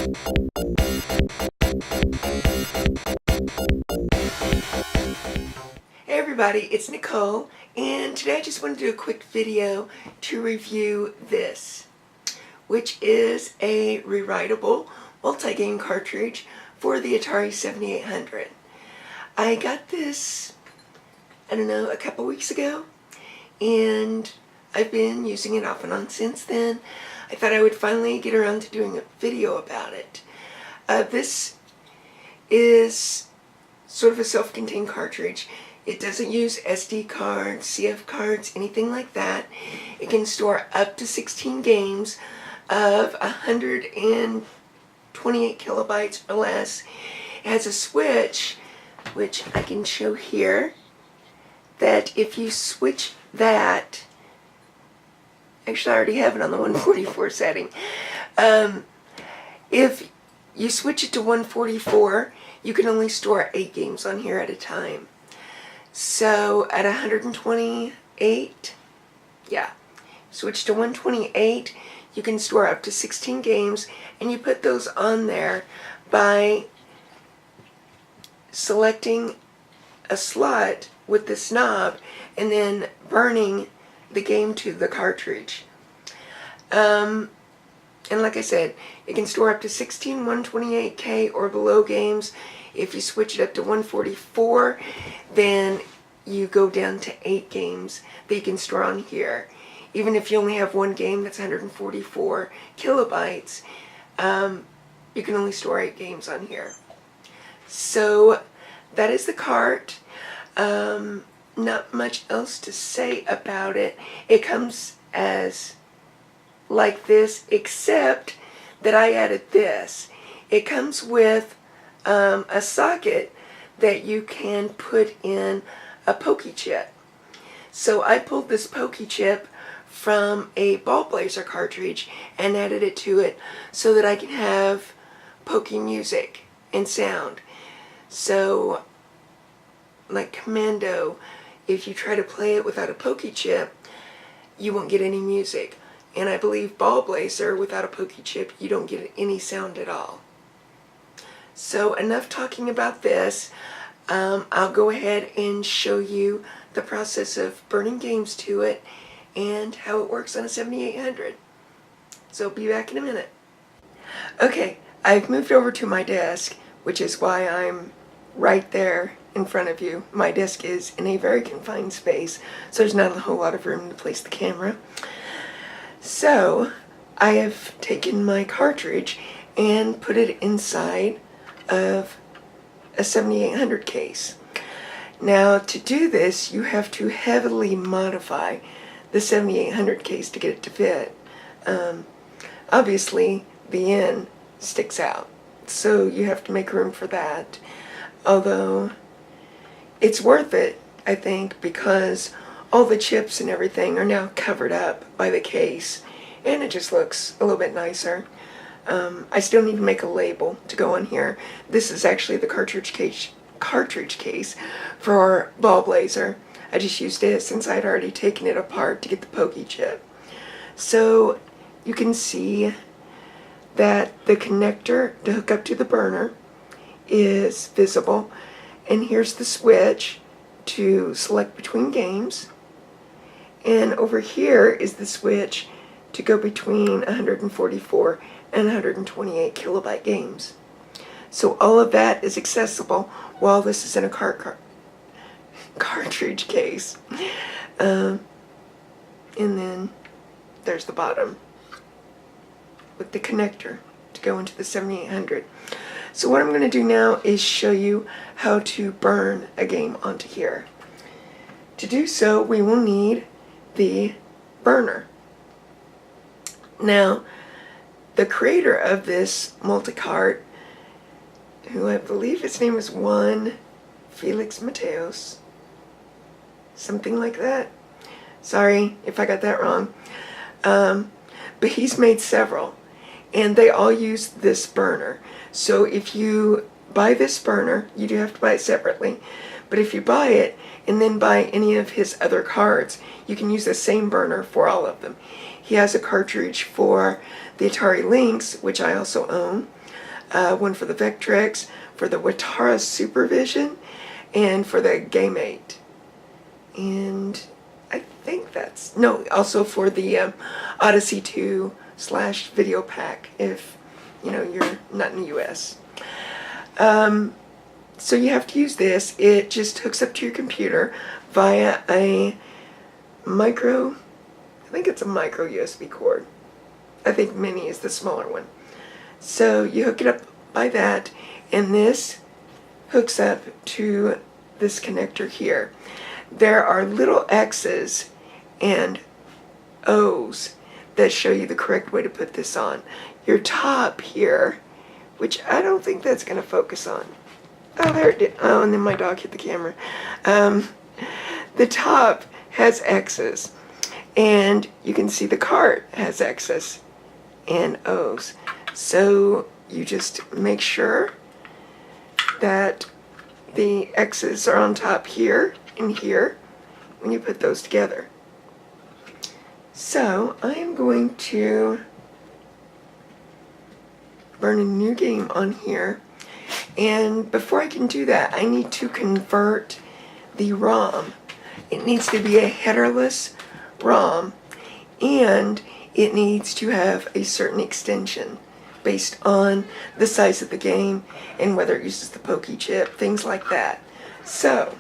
Hey everybody, it's Nicole, and today I just want to do a quick video to review this, which is a rewritable multi-game cartridge for the Atari 7800. I got this, I don't know, a couple weeks ago, and I've been using it off and on since then. I thought I would finally get around to doing a video about it. This is sort of a self-contained cartridge. It doesn't use SD cards, CF cards, anything like that. It can store up to 16 games of 128 kilobytes or less. It has a switch, which I can show here, that if you switch that, actually I already have it on the 144 setting. If you switch it to 144, you can only store 8 games on here at a time. So at 128, switch to 128, you can store up to 16 games, and you put those on there by selecting a slot with this knob and then burning the game to the cartridge. And like I said, it can store up to 16 128K or below games. If you switch it up to 144, then you go down to 8 games that you can store on here. Even if you only have one game that's 144 kilobytes, you can only store 8 games on here. So that is the cart. Not much else to say about it. It comes as like this, except that I added this. It comes with a socket that you can put in a pokey chip. So I pulled this pokey chip from a Ball Blazer cartridge and added it to it so that I can have pokey music and sound. So like Commando, if you try to play it without a pokey chip, you won't get any music. And I believe Ball Blazer, without a pokey chip, you don't get any sound at all. So enough talking about this. I'll go ahead and show you the process of burning games to it and how it works on a 7800. So I'll be back in a minute. Okay, I've moved over to my desk, which is why I'm right there in front of you. My desk is in a very confined space, so there's not a whole lot of room to place the camera. So I have taken my cartridge and put it inside of a 7800 case. Now to do this, you have to heavily modify the 7800 case to get it to fit. Obviously the end sticks out, so you have to make room for that. Although it's worth it, I think, because all the chips and everything are now covered up by the case, and it just looks a little bit nicer. I still need to make a label to go on here. This is actually the cartridge case for Ball Blazer. I just used it since I'd already taken it apart to get the pokey chip. So you can see that the connector to hook up to the burner is visible, and here's the switch to select between games, and over here is the switch to go between 144 and 128 kilobyte games. So all of that is accessible while this is in a cartridge case. And then there's the bottom with the connector to go into the 7800. So what I'm going to do now is show you how to burn a game onto here. To do so, we will need the burner. Now, the creator of this multicart, who I believe his name is Felix Mateos, something like that. Sorry if I got that wrong. But he's made several, and they all use this burner. So if you buy this burner, you do have to buy it separately, but if you buy it and then buy any of his other cards, you can use the same burner for all of them. He has a cartridge for the Atari Lynx, which I also own, one for the Vectrex, for the Watara Supervision, and for the Game 8. And I think that's, no, also for the Odyssey 2 / video pack if, you know, you're not in the US. So you have to use this. It just hooks up to your computer via a micro, I think it's a micro USB cord. I think mini is the smaller one. So you hook it up by that, and this hooks up to this connector here. There are little X's and O's that show you the correct way to put this on. Your top here, which I don't think that's going to focus on. Oh, there it did. Oh, and then my dog hit the camera. The top has X's, and you can see the cart has X's and O's. So you just make sure that the X's are on top here and here when you put those together. So I am going to burn a new game on here, and before I can do that, I need to convert the ROM. It needs to be a headerless ROM, and it needs to have a certain extension based on the size of the game and whether it uses the Pokey chip, things like that. So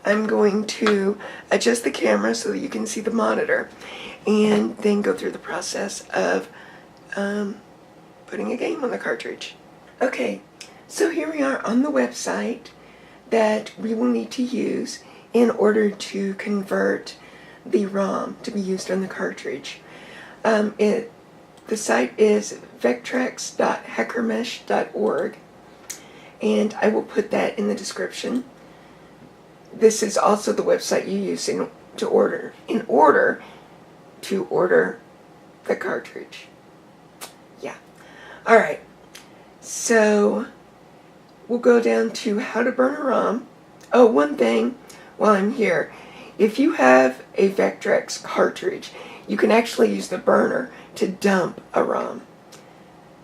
I'm going to adjust the camera so that you can see the monitor, and then go through the process of putting a game on the cartridge. Okay, so here we are on the website that we will need to use in order to convert the ROM to be used on the cartridge. The site is vectrex.hackermesh.org, and I will put that in the description. This is also the website you use in order to order the cartridge. Yeah. All right. So we'll go down to how to burn a ROM. Oh, one thing while I'm here. If you have a Vectrex cartridge, you can actually use the burner to dump a ROM.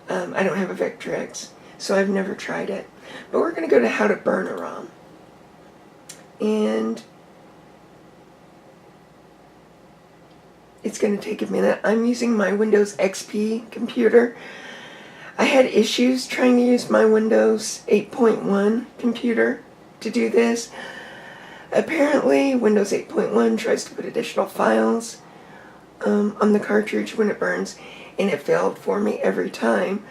I don't have a Vectrex, so I've never tried it. But we're going to go to how to burn a ROM. And it's going to take a minute. I'm using my Windows XP computer. I had issues trying to use my Windows 8.1 computer to do this. Apparently, Windows 8.1 tries to put additional files on the cartridge when it burns, and it failed for me every time.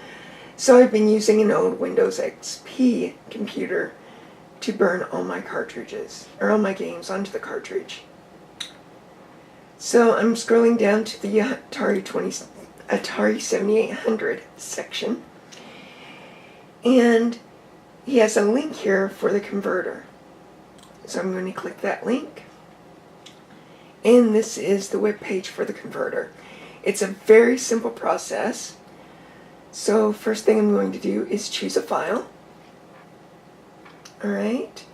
So I've been using an old Windows XP computer to burn all my cartridges, or all my games onto the cartridge. So I'm scrolling down to the Atari 7800 section, and he has a link here for the converter. So I'm going to click that link, and this is the web page for the converter. It's a very simple process. So first thing I'm going to do is choose a file. Alright,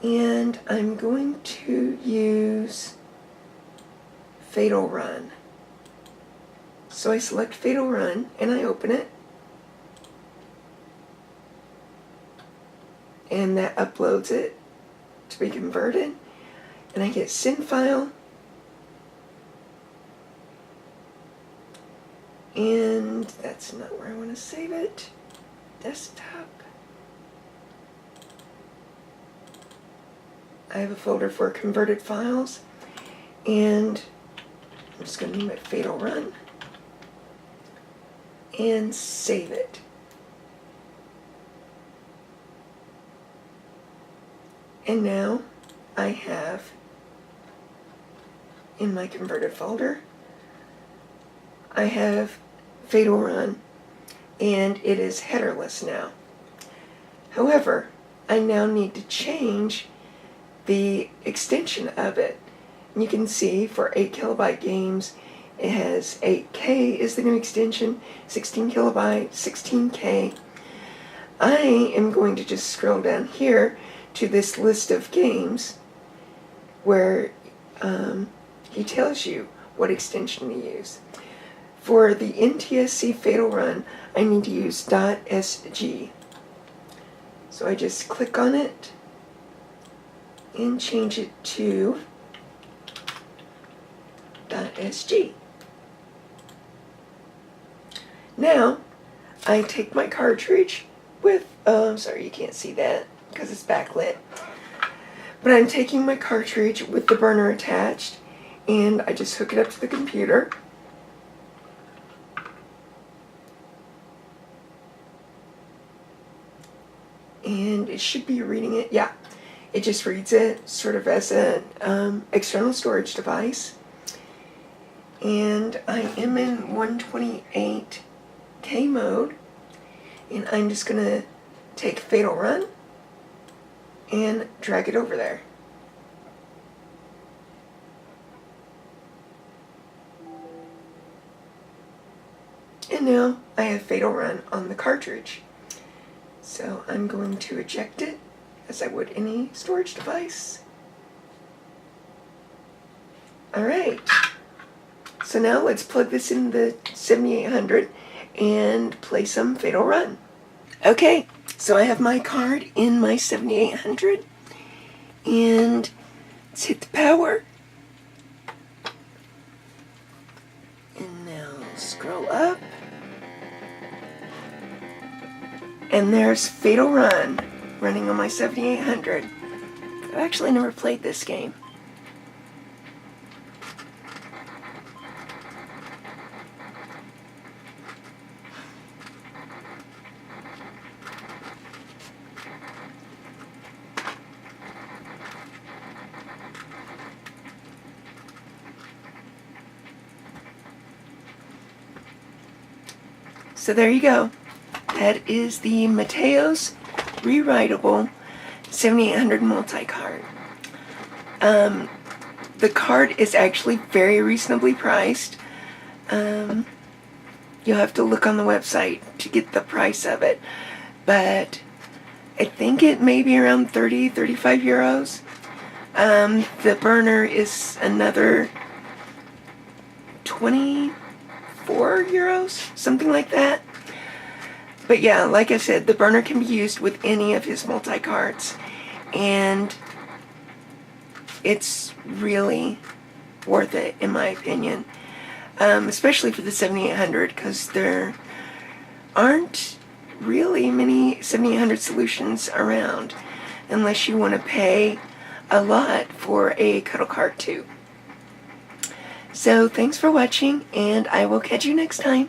and I'm going to use Fatal Run. So I select Fatal Run and I open it, and that uploads it to be converted, and I hit Send File, and that's not where I want to save it. Desktop. I have a folder for converted files, and I'm just going to name it Fatal Run and save it. And now I have in my converted folder, I have Fatal Run, and it is headerless now. However, I now need to change the extension of it. And you can see for 8 kilobyte games, it has 8K is the new extension, 16 kilobyte, 16K. I am going to just scroll down here to this list of games where he tells you what extension to use. For the NTSC Fatal Run, I need to use .sg. So I just click on it and change it to .sg. Now, I take my cartridge with, sorry you can't see that because it's backlit, but I'm taking my cartridge with the burner attached, and I just hook it up to the computer. And it should be reading it. Yeah, it just reads it sort of as an external storage device. And I am in 128K mode, and I'm just going to take Fatal Run and drag it over there. And now I have Fatal Run on the cartridge. So I'm going to eject it as I would any storage device. Alright, so now let's plug this in the 7800 and play some Fatal Run. Okay, so I have my card in my 7800, and let's hit the power. And now scroll up. And there's Fatal Run running on my 7800. I've actually never played this game. So there you go. That is the Mateos Rewritable 7800 Multicart. The card is actually very reasonably priced. You'll have to look on the website to get the price of it, but I think it may be around 35 euros. The burner is another 24 euros, something like that. But yeah, like I said, the burner can be used with any of his multi-carts, and it's really worth it in my opinion, especially for the 7800, because there aren't really many 7800 solutions around unless you want to pay a lot for a cuddle cart too. So thanks for watching, and I will catch you next time.